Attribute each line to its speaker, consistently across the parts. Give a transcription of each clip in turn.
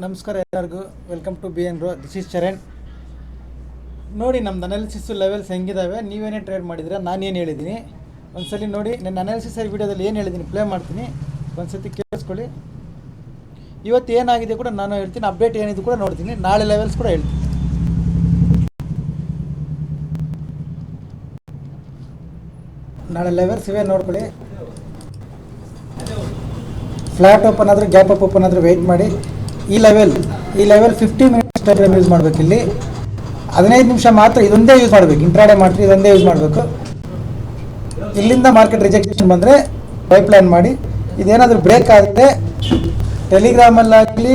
Speaker 1: ನಮಸ್ಕಾರ ಎಲ್ಲರಿಗೂ. Welcome to B N ರೋ. This is Charan. ನೋಡಿ ನಮ್ಮದು ಅನಾಲಿಸಿಸ್ ಲೆವೆಲ್ಸ್ ಹೆಂಗಿದ್ದಾವೆ, ನೀವೇನೇ ಟ್ರೇಡ್ ಮಾಡಿದ್ರೆ ನಾನೇನು ಹೇಳಿದ್ದೀನಿ ಒಂದ್ಸಲಿ ನೋಡಿ. ನನ್ನ ಅನಾಲಿಸಿಸ್ ವೀಡಿಯೋದಲ್ಲಿ ಏನು ಹೇಳಿದ್ದೀನಿ ಪ್ಲೇ ಮಾಡ್ತೀನಿ, ಒಂದ್ಸತಿ ಕೇಳಿಸ್ಕೊಳ್ಳಿ. ಇವತ್ತು ಏನಾಗಿದೆ ಕೂಡ ನಾನು ಹೇಳ್ತೀನಿ, ಅಪ್ಡೇಟ್ ಏನಿದೆ ಕೂಡ ನೋಡ್ತೀನಿ, ನಾಳೆ ಲೆವೆಲ್ಸ್ ಕೂಡ ಹೇಳ್ತೀನಿ. ನಾಳೆ ಲೆವೆಲ್ಸ್ ಇವೇ ನೋಡ್ಕೊಳ್ಳಿ. ಫ್ಲಾಟ್ ಓಪನ್ ಆದರೂ ಗ್ಯಾಪ್ ಅಪ್ ಓಪನ್ ಆದರೂ ವೆಯ್ಟ್ ಮಾಡಿ. ಈ ಲೆವೆಲ್ 50 ಮಿನಿಟ್ಸ್ ಟೈಮ್ ಯೂಸ್ ಮಾಡಬೇಕು. ಇಲ್ಲಿ 15 ನಿಮಿಷ ಮಾತ್ರ ಇದೊಂದೇ ಯೂಸ್ ಮಾಡಬೇಕು. ಇಂಟ್ರಾಡೇ ಮಾಡ್ತೀವಿ, ಇದೊಂದೇ ಯೂಸ್ ಮಾಡಬೇಕು. ಇಲ್ಲಿಂದ ಮಾರ್ಕೆಟ್ ರಿಜೆಕ್ಷನ್ ಬಂದರೆ ಪೈಪ್ ಲೈನ್ ಮಾಡಿ. ಇದೇನಾದರೂ ಬ್ರೇಕ್ ಆದರೆ ಟೆಲಿಗ್ರಾಮಲ್ಲಾಗಲಿ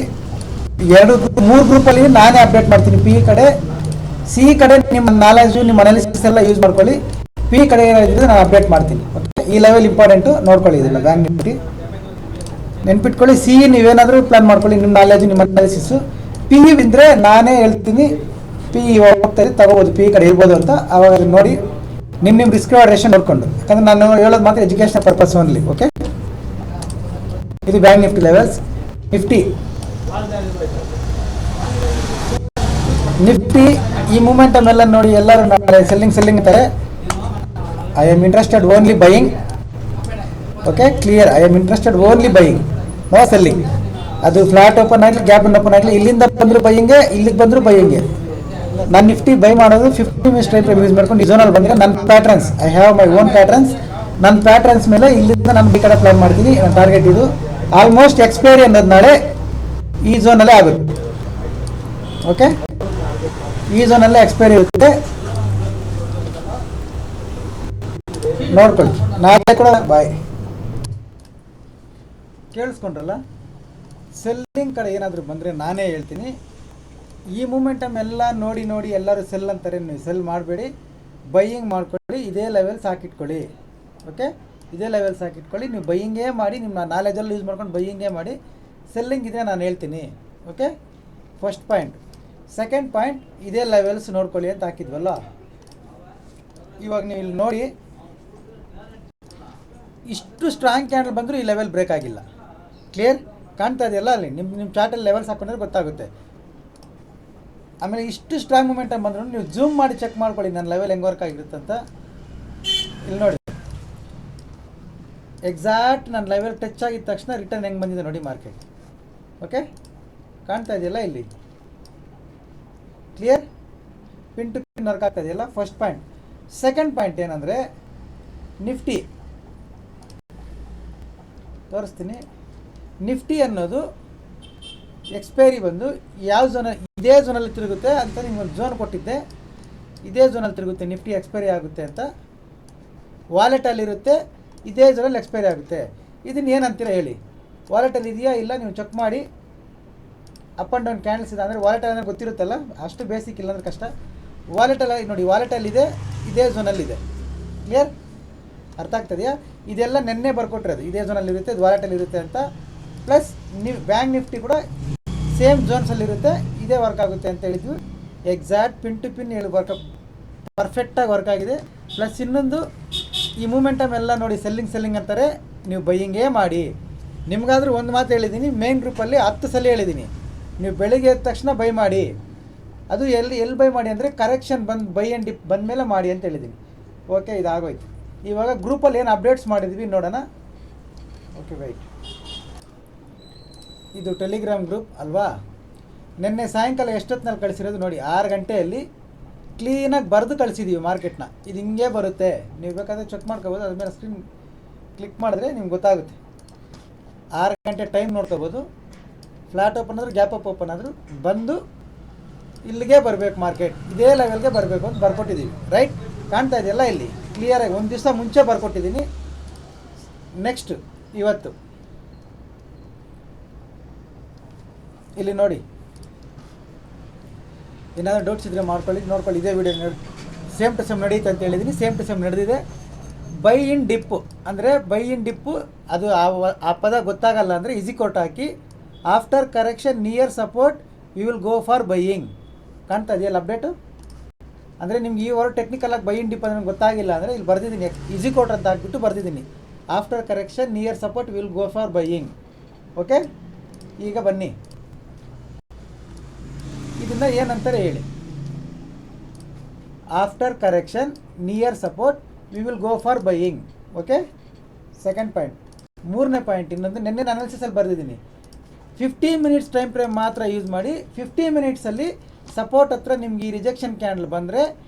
Speaker 1: 3 ಗ್ರೂಪಲ್ಲಿ ನಾನೇ ಅಪ್ಡೇಟ್ ಮಾಡ್ತೀನಿ. ಪಿ ಕಡೆ ಸಿ ಕಡೆ ನಿಮ್ಮ ನಾಲೆಜು ನಿಮ್ಮ ಅನಾಲಿಸಿಸ್ ಎಲ್ಲ ಯೂಸ್ ಮಾಡ್ಕೊಳ್ಳಿ. ಪಿ ಕಡೆ ಏನಾಗಿದೆ ನಾನು ಅಪ್ಡೇಟ್ ಮಾಡ್ತೀನಿ. ಓಕೆ, ಈ ಲೆವೆಲ್ ಇಂಪಾರ್ಟೆಂಟು ನೋಡ್ಕೊಳ್ಳಿ. ಇದನ್ನು ಬ್ಯಾಂಕ್ ನಿಫ್ಟಿ ನೆನ್ಪಿಟ್ಕೊಳ್ಳಿ. ಸಿ ನೀವೇನಾದರೂ ಪ್ಲಾನ್ ಮಾಡ್ಕೊಳ್ಳಿ, ನಿಮ್ಮ ನಾಲೆಜು ನಿಮ್ಮ ಅನಾಲಿಸಿಸು. ಪಿ ಇದ್ದರೆ ನಾನೇ ಹೇಳ್ತೀನಿ ಪಿ ಹೋಗ್ತಾ ತಗೋಬೋದು, ಪಿ ಕಡೆ ಇರ್ಬೋದು ಅಂತ. ಅವಾಗ ನೋಡಿ ನಿಮ್ಮ ರಿಸ್ಕ್ ರೇಷನ್ ನೋಡ್ಕೊಂಡು, ಯಾಕಂದರೆ ನಾನು ಹೇಳೋದು ಮಾತ್ರ ಎಜುಕೇಷನ್ ಪರ್ಪಸ್ ಓನ್ಲಿ. ಓಕೆ, ಇದು ಬ್ಯಾಂಕ್ ನಿಫ್ಟಿ ಲೆವೆಲ್ಸ್. ನಿಫ್ಟಿ ಈ ಮೂಮೆಂಟಮ್ ಎಲ್ಲ ನೋಡಿ. ಎಲ್ಲರೂ ನಾಳೆ ಸೆಲ್ಲಿಂಗ್ ಅಂತಾರೆ. I am interested only buying. Okay, clear. I am interested only buying, no selling. ಅದು ಫ್ಲಾಟ್ ಓಪನ್ ಆಗಲಿ ಗ್ಯಾಪ್ ಓಪನ್ ಆಗಲಿ, ಇಲ್ಲಿಂದ ಬಂದರೂ ಬೈಯಿಂಗೆ, ಇಲ್ಲಿಗೆ ಬಂದರೂ ಬೈಯಿಂಗೆ. ನಾನು ನಿಫ್ಟಿ ಬೈ ಮಾಡೋದು 50 ಮಿನಿಟ್ಸ್ ಟೈಮ್ ಯೂಸ್ ಮಾಡ್ಕೊಂಡು ಈ ಝೋನಲ್ಲಿ ಬಂದರೆ ನನ್ನ patterns, I have my own patterns. ನನ್ನ ಪ್ಯಾಟ್ರನ್ಸ್ ಮೇಲೆ ಇಲ್ಲಿಂದ ನಾನು ಈ ಕಡೆ ಪ್ಲಾನ್ ಮಾಡ್ತೀನಿ. ನನ್ನ ಟಾರ್ಗೆಟ್ ಇದು ಆಲ್ಮೋಸ್ಟ್ ಎಕ್ಸ್ಪೈರಿ ಅನ್ನೋದು ನಾಳೆ ಈ ಝೋನಲ್ಲೇ ಆಗುತ್ತೆ. ಓಕೆ, ಈ ಝೋನಲ್ಲೇ ಎಕ್ಸ್ಪೈರಿ ಇರುತ್ತೆ, ನೋಡ್ಕೊಳ್ಳಿ. ನಾಳೆ ಕೂಡ ಬಾಯ್. ಕೇಳಿಸ್ಕೊಂಡ್ರಲ್ಲ, ಸೆಲ್ಲಿಂಗ್ ಕಡೆ ಏನಾದರೂ ಬಂದರೆ ನಾನೇ ಹೇಳ್ತೀನಿ. ಈ ಮೂಮೆಂಟಮ್ ಎಲ್ಲ ನೋಡಿ ಎಲ್ಲರೂ ಸೆಲ್ ಅಂತಾರೆ, ನೀವು ಸೆಲ್ ಮಾಡಬೇಡಿ, ಬೈಯಿಂಗ್ ಮಾಡ್ಕೊಳ್ಳಿ. ಇದೇ ಲೆವೆಲ್ಸ್ ಹಾಕಿಟ್ಕೊಳ್ಳಿ. ಓಕೆ, ಇದೇ ಲೆವೆಲ್ಸ್ ಹಾಕಿಟ್ಕೊಳ್ಳಿ. ನೀವು ಬೈಯಿಂಗೇ ಮಾಡಿ, ನಿಮ್ಮ ನಾಲೆಜಲ್ಲಿ ಯೂಸ್ ಮಾಡ್ಕೊಂಡು ಬೈಯಿಂಗೇ ಮಾಡಿ. ಸೆಲ್ಲಿಂಗ್ ಇದ್ರೆ ನಾನು ಹೇಳ್ತೀನಿ. Okay, first point. Second point, ಇದೇ ಲೆವೆಲ್ಸ್ ನೋಡ್ಕೊಳ್ಳಿ ಅಂತ ಹಾಕಿದ್ವಲ್ಲ. ಇವಾಗ ನೀವು ಇಲ್ಲಿ ನೋಡಿ, ಇಷ್ಟು ಸ್ಟ್ರಾಂಗ್ ಕ್ಯಾಂಡಲ್ ಬಂದರೂ ಈ ಲೆವೆಲ್ ಬ್ರೇಕ್ ಆಗಿಲ್ಲ. ಕ್ಲಿಯರ್ ಕಾಣ್ತಾ ಇದೆಯಲ್ಲ, ಅಲ್ಲಿ ನಿಮ್ಮ ಚಾರ್ಟಲ್ಲಿ ಲೆವೆಲ್ಸ್ ಹಾಕೊಂಡ್ರೆ ಗೊತ್ತಾಗುತ್ತೆ. ಆಮೇಲೆ ಇಷ್ಟು ಸ್ಟ್ರಾಂಗ್ ಮೂಮೆಂಟಮ್ ಬಂದರೂ ನೀವು ಝೂಮ್ ಮಾಡಿ ಚೆಕ್ ಮಾಡ್ಕೊಳ್ಳಿ ನನ್ನ ಲೆವೆಲ್ ಹೆಂಗೆ ವರ್ಕ್ ಆಗಿರುತ್ತೆ ಅಂತ. ಇಲ್ಲಿ ನೋಡಿ, ಎಕ್ಸಾಕ್ಟ್ ನನ್ನ ಲೆವೆಲ್ ಟಚ್ ಆಗಿದ ತಕ್ಷಣ ರಿಟರ್ನ್ ಹೆಂಗೆ ಬಂದಿದೆ ನೋಡಿ ಮಾರ್ಕೆಟ್. ಓಕೆ, ಕಾಣ್ತಾ ಇದೆಯಲ್ಲ ಇಲ್ಲಿ, clear. Pin to pin work ಆಗ್ತಾ ಇದೆಯಲ್ಲ, ಫಸ್ಟ್ ಪಾಯಿಂಟ್. ಸೆಕೆಂಡ್ ಪಾಯಿಂಟ್ ಏನಂದರೆ, ನಿಫ್ಟಿ ತೋರಿಸ್ತೀನಿ. ನಿಫ್ಟಿ ಅನ್ನೋದು ಎಕ್ಸ್ಪೈರಿ ಬಂದು ಯಾವ ಝೋನಲ್ಲಿ, ಇದೇ ಝೋನಲ್ಲಿ ತಿರುಗುತ್ತೆ ಅಂತ ನಿಮ್ಗೊಂದು ಝೋನ್ ಕೊಟ್ಟಿದ್ದೆ. ಇದೇ ಝೋನಲ್ಲಿ ತಿರುಗುತ್ತೆ, ನಿಫ್ಟಿ ಎಕ್ಸ್ಪೈರಿ ಆಗುತ್ತೆ ಅಂತ. ವಾಲೆಟಲ್ಲಿರುತ್ತೆ, ಇದೇ ಝೋನಲ್ಲಿ ಎಕ್ಸ್ಪೈರಿ ಆಗುತ್ತೆ. ಇದನ್ನು ಏನಂತೀರ ಹೇಳಿ? ವಾಲೆಟಲ್ಲಿ ಇದೆಯಾ ಇಲ್ಲ ನೀವು ಚೆಕ್ ಮಾಡಿ. ಅಪ್ ಆ್ಯಂಡ್ ಡೌನ್ ಕ್ಯಾಂಡಲ್ಸ್ ಇದೆ ಅಂದರೆ ವಾಲೆಟಲ್ ಅಂದರೆ ಗೊತ್ತಿರುತ್ತಲ್ಲ, ಅಷ್ಟು ಬೇಸಿಕ್ ಇಲ್ಲ ಅಂದರೆ ಕಷ್ಟ. ವಾಲೆಟಲ್ಲಿ ನೋಡಿ, ವಾಲೆಟಲ್ಲಿದೆ, ಇದೇ ಝೋನಲ್ಲಿದೆ. ಕ್ಲಿಯರ್, ಅರ್ಥ ಆಗ್ತದೆಯಾ? ಇದೆಲ್ಲ ನೆನ್ನೆ ಬರ್ಕೊಟ್ಟಿರೋದು, ಇದೇ ಝೋನಲ್ಲಿರುತ್ತೆ, ಇದು ವಾಲೆಟಲ್ಲಿರುತ್ತೆ ಅಂತ. ಪ್ಲಸ್ ಬ್ಯಾಂಕ್ ನಿಫ್ಟಿ ಕೂಡ ಸೇಮ್ ಝೋನ್ಸಲ್ಲಿರುತ್ತೆ, ಇದೇ ವರ್ಕ್ ಆಗುತ್ತೆ ಅಂತ ಹೇಳಿದ್ವಿ. ಎಕ್ಸಾಕ್ಟ್ ಪಿನ್ ಟು ಪಿನ್ ಹೇಳಿ ಪರ್ಫೆಕ್ಟಾಗಿ ವರ್ಕ್ ಆಗಿದೆ. ಪ್ಲಸ್ ಇನ್ನೊಂದು, ಈ ಮೂಮೆಂಟಮ್ ಎಲ್ಲ ನೋಡಿ ಸೆಲ್ಲಿಂಗ್ ಅಂತಾರೆ, ನೀವು ಬೈಯಿಂಗೇ ಮಾಡಿ. ನಿಮಗಾದರೂ ಒಂದು ಮಾತು ಹೇಳಿದ್ದೀನಿ, ಮೇನ್ ಗ್ರೂಪಲ್ಲಿ 10 ಸಲ ಹೇಳಿದ್ದೀನಿ, ನೀವು ಬೆಳಿಗ್ಗೆ ಎದ್ದ ತಕ್ಷಣ ಬೈ ಮಾಡಿ. ಅದು ಎಲ್ಲಿ ಬೈ ಮಾಡಿ ಅಂದರೆ ಕರೆಕ್ಷನ್ ಬೈ ಆ್ಯಂಡ್ ಡಿಪ್ ಬಂದ ಮೇಲೆ ಮಾಡಿ ಅಂತ ಹೇಳಿದ್ದೀನಿ. ಓಕೆ, ಇದಾಗೋಯ್ತು. ಇವಾಗ ಗ್ರೂಪಲ್ಲಿ ಏನು ಅಪ್ಡೇಟ್ಸ್ ಮಾಡಿದ್ವಿ ನೋಡೋಣ. Okay, white. ಇದು ಟೆಲಿಗ್ರಾಮ್ ಗ್ರೂಪ್ ಅಲ್ವಾ? ನಿನ್ನೆ ಸಾಯಂಕಾಲ ಎಷ್ಟೊತ್ತಿನಲ್ಲಿ ಕಳಿಸಿರೋದು ನೋಡಿ, 6 ಗಂಟೆಯಲ್ಲಿ ಕ್ಲೀನಾಗಿ ಬರೆದು ಕಳಿಸಿದ್ದೀವಿ ಮಾರ್ಕೆಟ್ನ. ಇದು ಹಿಂಗೆ ಬರುತ್ತೆ, ನೀವು ಬೇಕಾದರೆ ಚೆಕ್ ಮಾಡ್ಕೋಬೋದು. ಅದ್ಮೇಲೆ ಸ್ಕ್ರೀನ್ ಕ್ಲಿಕ್ ಮಾಡಿದ್ರೆ ನಿಮ್ಗೆ ಗೊತ್ತಾಗುತ್ತೆ. 6 ಗಂಟೆ ಟೈಮ್ ನೋಡ್ಕೋಬೋದು. ಫ್ಲಾಟ್ ಓಪನ್ ಆದರೂ ಗ್ಯಾಪ್ ಅಪ್ ಓಪನ್ ಆದರೂ ಬಂದು ಇಲ್ಲಿಗೆ ಬರಬೇಕು, ಮಾರ್ಕೆಟ್ ಇದೇ ಲೆವೆಲ್ಗೆ ಬರಬೇಕು ಅಂತ ಬರ್ಕೊಟ್ಟಿದ್ದೀವಿ. ರೈಟ್, ಕಾಣ್ತಾ ಇದೆಯಲ್ಲ ಇಲ್ಲಿ ಕ್ಲಿಯರಾಗಿ. ಒಂದು ದಿವಸ ಮುಂಚೆ ಬರ್ಕೊಟ್ಟಿದ್ದೀನಿ. ನೆಕ್ಸ್ಟ್ ಇವತ್ತು ಇಲ್ಲಿ ನೋಡಿ, ಏನಾದರೂ ಡೌಟ್ಸ್ ಇದ್ದರೆ ನೋಡ್ಕೊಳ್ಳಿ. ಇದೇ ವಿಡಿಯೋ ಸೇಮ್ ಟು ಸೇಮ್ ನಡೆಯುತ್ತೆ ಅಂತ ಹೇಳಿದ್ದೀನಿ. ಸೇಮ್ ಟು ಸೇಮ್ ನಡೆದಿದೆ. ಬೈ ಇನ್ ಡಿಪ್ಪು ಅಂದರೆ ಬೈ ಇನ್ ಡಿಪ್ಪು, ಅದು ಆ ಪದ ಗೊತ್ತಾಗಲ್ಲ ಅಂದರೆ ಈಸಿ ಕೋಟ್ ಹಾಕಿ, after correction near support you will go for buying. ಕಾಣ್ತಾ ಇದೆಯಲ್ಲ ಅಪ್ಡೇಟು? ಅಂದರೆ ನಿಮ್ಗೆ ಈ ವರ್ಡ್ ಟೆಕ್ನಿಕಲಾಗಿ ಬೈ ಇನ್ ಡಿಪ್ ಅಂದರೆ ಗೊತ್ತಾಗಿಲ್ಲ ಅಂದರೆ ಇಲ್ಲಿ ಬರ್ದಿದ್ದೀನಿ, ಈಸಿ ಕೋಟ್ ಅಂತ ಹಾಕ್ಬಿಟ್ಟು ಬರ್ದಿದ್ದೀನಿ. After correction near support will go for buying. Okay, ಈಗ ಬನ್ನಿ. ಇದನ್ನು ಏನಂತಾರೆ ಹೇಳಿ. After correction near support we will go for buying. Okay, second point. ಮೂರನೇ ಪಾಯಿಂಟ್ ಇನ್ನೊಂದು ನೆನ್ನೆ ಅನಾಲಿಸಿಸಲ್ಲಿ ಬರೆದಿದ್ದೀನಿ. 50 ಮಿನಿಟ್ಸ್ ಟೈಮ್ ಫ್ರೇಮ್ ಮಾತ್ರ ಯೂಸ್ ಮಾಡಿ. 50 ಮಿನಿಟ್ಸಲ್ಲಿ ಸಪೋರ್ಟ್ ಹತ್ರ ನಿಮ್ಗೆ ಈ ರಿಜೆಕ್ಷನ್ ಕ್ಯಾಂಡಲ್ ಬಂದರೆ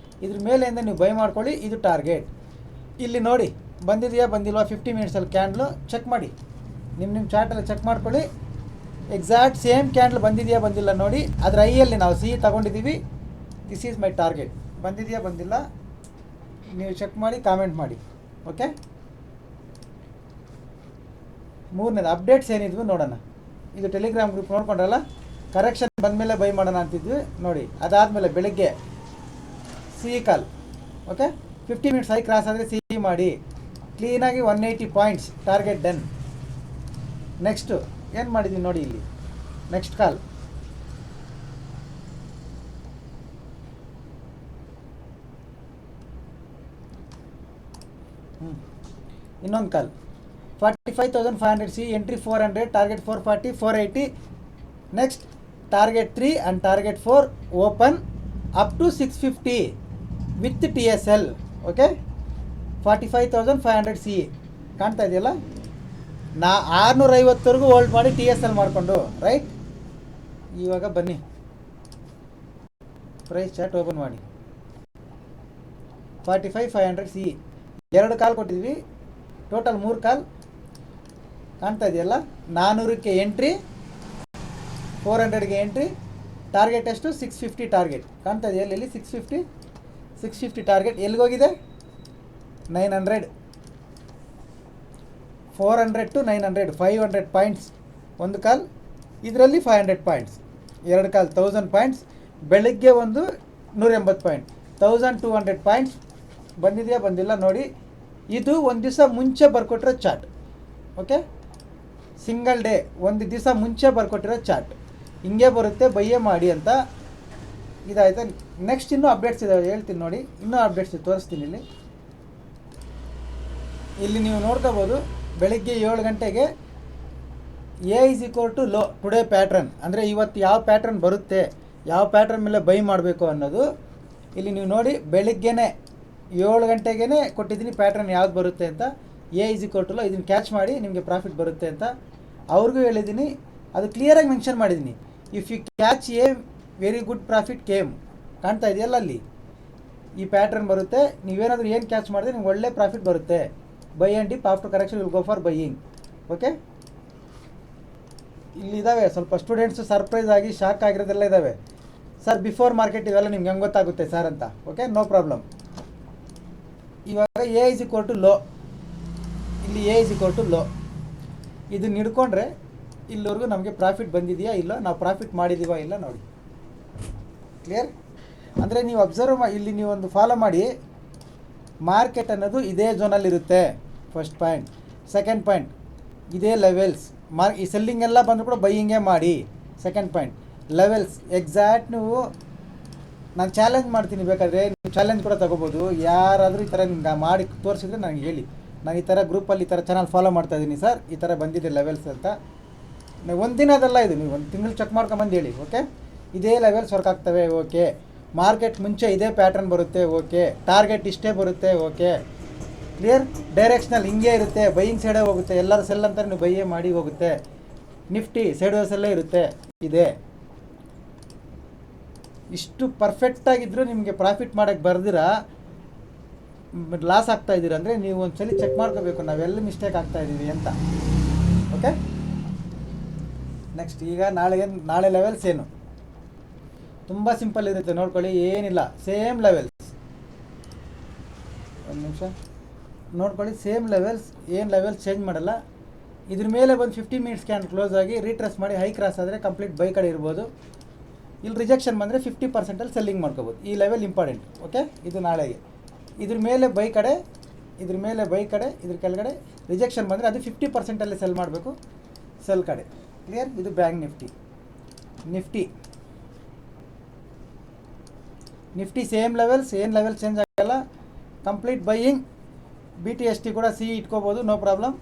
Speaker 1: ಇದ್ರ ಮೇಲೆಯಿಂದ ನೀವು ಬೈ ಮಾಡ್ಕೊಳ್ಳಿ. ಇದು ಟಾರ್ಗೆಟ್. ಇಲ್ಲಿ ನೋಡಿ ಬಂದಿದೆಯಾ ಬಂದಿಲ್ವಾ 50 ಮಿನಿಟ್ಸಲ್ಲಿ ಕ್ಯಾಂಡ್ಲು ಚೆಕ್ ಮಾಡಿ. ನಿಮ್ಮ ಚಾರ್ಟಲ್ಲಿ ಚೆಕ್ ಮಾಡ್ಕೊಳ್ಳಿ. ಎಕ್ಸಾಕ್ಟ್ ಸೇಮ್ ಕ್ಯಾಂಡಲ್ ಬಂದಿದೆಯಾ ಬಂದಿಲ್ಲ ನೋಡಿ. ಅದರ ಐಯಲ್ಲಿ ನಾವು ಸಿ ತಗೊಂಡಿದ್ದೀವಿ. This is my target. ಬಂದಿದೆಯಾ ಬಂದಿಲ್ಲ ನೀವು ಚೆಕ್ ಮಾಡಿ ಕಾಮೆಂಟ್ ಮಾಡಿ. ಓಕೆ, ಮೂರನೇದು ಅಪ್ಡೇಟ್ಸ್ ಏನಿದ್ವು ನೋಡೋಣ. ಇದು ಟೆಲಿಗ್ರಾಮ್ ಗ್ರೂಪ್ ನೋಡ್ಕೊಂಡ್ರಲ್ಲ, ಕರೆಕ್ಷನ್ ಬಂದಮೇಲೆ ಬೈ ಮಾಡೋಣ ಅಂತಿದ್ವಿ ನೋಡಿ. ಅದಾದಮೇಲೆ ಬೆಳಗ್ಗೆ ಸಿ ಕಾಲ್. ಓಕೆ, 50 ಮಿನಿಟ್ಸ್ ಹೈ ಕ್ರಾಸ್ ಆದರೆ ಸಿ ಮಾಡಿ ಕ್ಲೀನಾಗಿ 180 ಪಾಯಿಂಟ್ಸ್ ಟಾರ್ಗೆಟ್ ಡನ್. ನೆಕ್ಸ್ಟು ಏನು ಮಾಡಿದ್ವಿ ನೋಡಿ ಇಲ್ಲಿ. ನೆಕ್ಸ್ಟ್ ಕಾಲ್ ಇನ್ನೊಂದು call 45,500 C entry 400 target 440 480. Next target 3 and target 4 open up to 650 with T S L. Okay, 45,500 C ಕಾಣ್ತಾ ಇದೆಯಲ್ಲ. 650ವರೆಗೂ ಹೋಲ್ಡ್ ಮಾಡಿ ಟಿ ಎಸ್ ಎಲ್ ಮಾಡಿಕೊಂಡು ರೈಟ್. ಇವಾಗ ಬನ್ನಿ ಪ್ರೈಸ್ ಚಾರ್ಟ್ ಓಪನ್ ಮಾಡಿ. 45,500 ಸಿ 2 ಕಾಲ್ ಕೊಟ್ಟಿದ್ವಿ, ಟೋಟಲ್ 3 ಕಾಲ್ ಕಾಣ್ತಾ ಇದೆಯಲ್ಲ. 400ಕ್ಕೆ ಎಂಟ್ರಿ, 400ಗೆ ಎಂಟ್ರಿ, ಟಾರ್ಗೆಟ್ ಎಷ್ಟು 650 ಟಾರ್ಗೆಟ್ ಕಾಣ್ತಾ ಇದೆಯಲ್ಲ ಇಲ್ಲಿ. 650 ಟಾರ್ಗೆಟ್ ಎಲ್ಲಿಗೋಗಿದೆ 900. 400 to 900 500 ಪಾಯಿಂಟ್ಸ್ ಒಂದು ಕಾಲ್. ಇದರಲ್ಲಿ 500 ಪಾಯಿಂಟ್ಸ್ 2 ಕಾಲ್ 1000 ಪಾಯಿಂಟ್ಸ್. ಬೆಳಗ್ಗೆ ಒಂದು 180 ಪಾಯಿಂಟ್ 1200 ಪಾಯಿಂಟ್ಸ್. ಬಂದಿದೆಯಾ ಬಂದಿಲ್ಲ ನೋಡಿ. ಇದು ಒಂದು ದಿವಸ ಮುಂಚೆ ಬರ್ಕೊಟ್ಟಿರೋ ಚಾರ್ಟ್. ಓಕೆ, ಸಿಂಗಲ್ ಡೇ ಒಂದು ದಿವಸ ಮುಂಚೆ ಬರ್ಕೊಟ್ಟಿರೋ ಚಾರ್ಟ್. ಹಿಂಗೆ ಬರುತ್ತೆ ಬೈಯೇ ಮಾಡಿ ಅಂತ. ಇದಾಯ್ತಾ. ನೆಕ್ಸ್ಟ್ ಇನ್ನೂ ಅಪ್ಡೇಟ್ಸ್ ಇದಾವೆ ಹೇಳ್ತೀನಿ ನೋಡಿ. ಇನ್ನೂ ಅಪ್ಡೇಟ್ಸ್ ತೋರಿಸ್ತೀನಿ ಇಲ್ಲಿ. ಇಲ್ಲಿ ನೀವು ನೋಡ್ಕೋಬೋದು ಬೆಳಗ್ಗೆ 7 ಗಂಟೆಗೆ A is equal to low today pattern. ಅಂದರೆ ಇವತ್ತು ಯಾವ ಪ್ಯಾಟ್ರನ್ ಬರುತ್ತೆ, ಯಾವ ಪ್ಯಾಟ್ರನ್ ಮೇಲೆ ಬೈ ಮಾಡಬೇಕು ಅನ್ನೋದು ಇಲ್ಲಿ ನೀವು ನೋಡಿ. ಬೆಳಗ್ಗೆನೇ 7 ಗಂಟೆಗೇ ಕೊಟ್ಟಿದ್ದೀನಿ ಪ್ಯಾಟ್ರನ್ ಯಾವ್ದು ಬರುತ್ತೆ ಅಂತ. A is equal to low, ಇದನ್ನು ಕ್ಯಾಚ್ ಮಾಡಿ ನಿಮಗೆ ಪ್ರಾಫಿಟ್ ಬರುತ್ತೆ ಅಂತ ಅವ್ರಿಗೂ ಹೇಳಿದ್ದೀನಿ. ಅದು ಕ್ಲಿಯರಾಗಿ ಮೆನ್ಷನ್ ಮಾಡಿದ್ದೀನಿ. If you catch a very good profit came ಕಾಣ್ತಾ ಇದೆಯಲ್ಲ ಅಲ್ಲಿ. ಈ ಪ್ಯಾಟ್ರನ್ ಬರುತ್ತೆ, ನೀವೇನಾದರೂ ಏನು ಕ್ಯಾಚ್ ಮಾಡಿದ್ರೆ ನಿಮ್ಗೆ ಒಳ್ಳೆ ಪ್ರಾಫಿಟ್ ಬರುತ್ತೆ. Buy and dip after correction will go for buying. Okay, ಇಲ್ಲಿದ್ದಾವೆ ಸ್ವಲ್ಪ ಸ್ಟೂಡೆಂಟ್ಸು ಸರ್ಪ್ರೈಸ್ ಆಗಿ ಶಾಕ್ ಆಗಿರೋದೆಲ್ಲ ಇದ್ದಾವೆ. ಸರ್ ಬಿಫೋರ್ ಮಾರ್ಕೆಟ್ ಇವೆಲ್ಲ ನಿಮ್ಗೆ ಹೆಂಗೆ ಗೊತ್ತಾಗುತ್ತೆ ಸರ್ ಅಂತ. Okay, no problem. ಇವಾಗ A is equal to low. ಇಲ್ಲಿ A is equal to low ಇದನ್ನ ಹಿಡ್ಕೊಂಡ್ರೆ ಇಲ್ಲಿವರೆಗೂ ನಮಗೆ ಪ್ರಾಫಿಟ್ ಬಂದಿದೆಯಾ ಇಲ್ಲ, ನಾವು ಪ್ರಾಫಿಟ್ ಮಾಡಿದ್ದೀವಾ ಇಲ್ಲ ನೋಡಿ. ಕ್ಲಿಯರ್? ಅಂದರೆ ನೀವು ಅಬ್ಸರ್ವ್ ಇಲ್ಲಿ ನೀವು ಒಂದು ಫಾಲೋ ಮಾಡಿ. ಮಾರ್ಕೆಟ್ ಅನ್ನೋದು ಇದೇ ಝೋನಲ್ಲಿರುತ್ತೆ. First point. ಸೆಕೆಂಡ್ ಪಾಯಿಂಟ್, ಇದೇ ಲೆವೆಲ್ಸ್. ಈ ಸೆಲ್ಲಿಂಗ್ ಎಲ್ಲ ಬಂದರೂ ಕೂಡ ಬೈಯಿಂಗೇ ಮಾಡಿ. Second point, levels exact. ನೀವು ನಾನು ಚಾಲೆಂಜ್ ಮಾಡ್ತೀನಿ, ಬೇಕಾದರೆ ನೀವು ಚಾಲೆಂಜ್ ಕೂಡ ತೊಗೋಬೋದು. ಯಾರಾದರೂ ಈ ಥರ ನಿಮ್ಗೆ ಮಾಡಿ ತೋರಿಸಿದ್ರೆ ನನಗೆ ಹೇಳಿ. ನಾನು ಈ ಥರ ಗ್ರೂಪಲ್ಲಿ ಈ ಥರ ಚಾನಲ್ ಫಾಲೋ ಮಾಡ್ತಾಯಿದ್ದೀನಿ ಸರ್, ಈ ಥರ ಬಂದಿದೆ ಲೆವೆಲ್ಸ್ ಅಂತ. ಒಂದಿನ ಅದಲ್ಲ, ಇದು ನೀವು ಒಂದು ತಿಂಗಳು ಚೆಕ್ ಮಾಡ್ಕೊಂಬಂದು ಹೇಳಿ. ಓಕೆ, ಇದೇ ಲೆವೆಲ್ಸ್ ವರ್ಕ್ ಆಗ್ತವೆ. ಓಕೆ, ಮಾರ್ಕೆಟ್ ಮುಂಚೆ ಇದೇ ಪ್ಯಾಟ್ರನ್ ಬರುತ್ತೆ. ಓಕೆ, ಟಾರ್ಗೆಟ್ ಇಷ್ಟೇ ಬರುತ್ತೆ. Okay, clear? ಡೈರೆಕ್ಷನಲ್ ಹಿಂಗೆ ಇರುತ್ತೆ, ಬೈಯಿಂಗ್ ಸೈಡೇ ಹೋಗುತ್ತೆ. ಎಲ್ಲರೂ ಸೆಲ್ ಅಂತಾರೆ, ನೀವು ಬೈಯೇ ಮಾಡಿ ಹೋಗುತ್ತೆ. ನಿಫ್ಟಿ ಸೈಡ್ ವೇಸಲ್ಲೇ ಇರುತ್ತೆ. ಇದೆ ಇಷ್ಟು ಪರ್ಫೆಕ್ಟಾಗಿದ್ದರೂ ನಿಮಗೆ ಪ್ರಾಫಿಟ್ ಮಾಡೋಕ್ಕೆ ಬರ್ದಿರ ಲಾಸ್ ಆಗ್ತಾಯಿದ್ದೀರ ಅಂದರೆ ನೀವು ಒಂದ್ಸಲಿ ಚೆಕ್ ಮಾಡ್ಕೋಬೇಕು ನಾವೆಲ್ಲ ಮಿಸ್ಟೇಕ್ ಆಗ್ತಾಯಿದ್ದೀವಿ ಅಂತ. ಓಕೆ, ನೆಕ್ಸ್ಟ್ ಈಗ ನಾಳೆ ಲೆವೆಲ್ಸ್ ಏನು ತುಂಬ ಸಿಂಪಲ್ ಇರುತ್ತೆ ನೋಡ್ಕೊಳ್ಳಿ. ಏನಿಲ್ಲ, ಸೇಮ್ ಲೆವೆಲ್ಸ್. ಒಂದು ನಿಮಿಷ ನೋಡ್ಕೊಳ್ಳಿ. ಸೇಮ್ ಲೆವೆಲ್ಸ್, ಏನು ಲೆವೆಲ್ಸ್ ಚೇಂಜ್ ಮಾಡಲ್ಲ. ಇದ್ರ ಮೇಲೆ ಬಂದು 50 ಮಿನಿಟ್ಸ್ ಕ್ಯಾಂಡಲ್ ಕ್ಲೋಸ್ ಆಗಿ ರೀಟ್ರೆಸ್ ಮಾಡಿ ಹೈ ಕ್ರಾಸ್ ಆದರೆ ಕಂಪ್ಲೀಟ್ ಬೈ ಕಡೆ ಇರ್ಬೋದು. ಇಲ್ಲಿ ರಿಜೆಕ್ಷನ್ ಬಂದರೆ 50% ಸೆಲ್ಲಿಂಗ್ ಮಾಡ್ಕೋಬೋದು. ಈ ಲೆವೆಲ್ ಇಂಪಾರ್ಟೆಂಟ್. ಓಕೆ, ಇದು ನಾಳೆಗೆ. ಇದ್ರ ಮೇಲೆ ಬೈ ಕಡೆ, ಇದ್ರ ಮೇಲೆ ಬೈ ಕಡೆ, ಇದ್ರ ಕೆಳಗಡೆ ರಿಜೆಕ್ಷನ್ ಬಂದರೆ ಅದು 50%ಅಲ್ಲಿ ಸೆಲ್ ಮಾಡಬೇಕು. ಸೆಲ್ ಕಡೆ. ಕ್ಲಿಯರ್? ಇದು ಬ್ಯಾಂಕ್ ನಿಫ್ಟಿ ಸೇಮ್ ಲೆವೆಲ್ಸ್, ಏನು ಲೆವೆಲ್ ಚೇಂಜ್ ಆಗಲ್ಲ. Complete buying. BTST ಕೂಡ ಸಿ ಇಟ್ಕೋಬೋದು, ನೋ ಪ್ರಾಬ್ಲಮ್.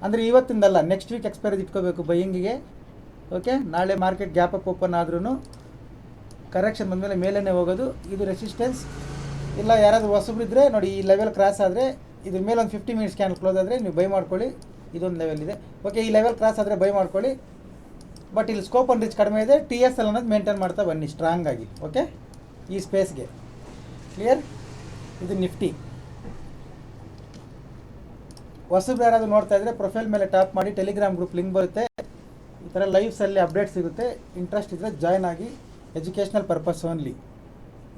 Speaker 1: ಅಂದರೆ ಇವತ್ತಿಂದಲ್ಲ, ನೆಕ್ಸ್ಟ್ ವೀಕ್ ಎಕ್ಸ್ಪೈರೀಸ್ ಇಟ್ಕೋಬೇಕು ಬೈಯಿಂಗಿಗೆ. ಓಕೆ, ನಾಳೆ ಮಾರ್ಕೆಟ್ ಗ್ಯಾಪ್ ಅಪ್ ಓಪನ್ ಆದ್ರೂ ಕರೆಕ್ಷನ್ ಬಂದಮೇಲೆ ಮೇಲೇ ಹೋಗೋದು. ಇದು ರೆಸಿಸ್ಟೆನ್ಸ್. ಇಲ್ಲ ಯಾರಾದರೂ ಹೊಸಬ್ರಿದ್ರೆ ನೋಡಿ, ಈ ಲೆವೆಲ್ ಕ್ರಾಸ್ ಆದರೆ ಇದ್ರ ಮೇಲೆ ಒಂದು 50 ಮಿನಿಟ್ಸ್ ಕ್ಯಾನ್ ಕ್ಲೋಸ್ ಆದರೆ ನೀವು ಬೈ ಮಾಡ್ಕೊಳ್ಳಿ. ಇದೊಂದು ಲೆವೆಲ್ ಇದೆ. ಓಕೆ, ಈ ಲೆವೆಲ್ ಕ್ರಾಸ್ ಆದರೆ ಬೈ ಮಾಡ್ಕೊಳ್ಳಿ. ಬಟ್ ಇಲ್ಲಿ ಸ್ಕೋಪ್ ಆನ್ ರಿಚ್ ಕಡಿಮೆ ಇದೆ. TSL ಅನ್ನೋದು ಮೇಂಟೈನ್ ಮಾಡ್ತಾ ಬನ್ನಿ ಸ್ಟ್ರಾಂಗ್ ಆಗಿ. ಓಕೆ, ಈ ಸ್ಪೇಸ್ಗೆ ಕ್ಲಿಯರ್. ಇದು ನಿಫ್ಟಿ. ಹೊಸಬ್ರು ಯಾರಾದರೂ ನೋಡ್ತಾ ಇದ್ದರೆ ಪ್ರೊಫೈಲ್ ಮೇಲೆ ಟ್ಯಾಪ್ ಮಾಡಿ, ಟೆಲಿಗ್ರಾಮ್ ಗ್ರೂಪ್ ಲಿಂಕ್ ಬರುತ್ತೆ. ಈ ಥರ ಲೈವ್ಸಲ್ಲಿ ಅಪ್ಡೇಟ್ಸ್ ಸಿಗುತ್ತೆ. ಇಂಟ್ರೆಸ್ಟ್ ಇದ್ದರೆ ಜಾಯ್ನ್ ಆಗಿ, ಎಜುಕೇಷ್ನಲ್ ಪರ್ಪಸ್ ಓನ್ಲಿ.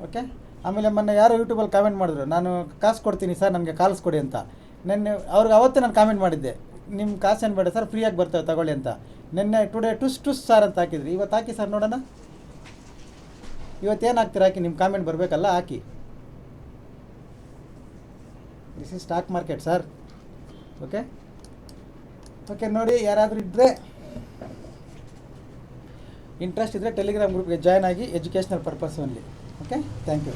Speaker 1: ಓಕೆ. ಆಮೇಲೆ ಮೊನ್ನೆ ಯಾರೋ ಯೂಟ್ಯೂಬಲ್ಲಿ ಕಾಮೆಂಟ್ ಮಾಡಿದ್ರು, ನಾನು ಕಾಸು ಕೊಡ್ತೀನಿ ಸರ್ ನನಗೆ ಕಾಲ್ಸ್ ಕೊಡಿ ಅಂತ. ಅವ್ರಿಗೆ ಅವತ್ತೇ ನಾನು ಕಾಮೆಂಟ್ ಮಾಡಿದ್ದೆ, ನಿಮ್ಮ ಕಾಸೇನು ಬೇಡ ಸರ್, ಫ್ರೀಯಾಗಿ ಬರ್ತವೆ ತಗೊಳ್ಳಿ ಅಂತ. ನಿನ್ನೆ ಟುಡೇ ಟುಸ್ ಸರ್ ಅಂತ ಹಾಕಿದ್ರಿ. ಇವತ್ತು ಹಾಕಿ ಸರ್ ನೋಡೋಣ. ಇವತ್ತೇನು ಹಾಕ್ತೀರಾ ಹಾಕಿ, ನಿಮ್ಮ ಕಾಮೆಂಟ್ ಬರಬೇಕಲ್ಲ, ಹಾಕಿ. This is stock market sir. Okay okay, ನೋಡಿ ಯಾರಾದರೂ ಇದ್ದರೆ ಇಂಟ್ರೆಸ್ಟ್ ಇದ್ದರೆ ಟೆಲಿಗ್ರಾಮ್ ಗ್ರೂಪ್ಗೆ ಜಾಯ್ನ್ ಆಗಿ, educational purpose only. Okay, thank you.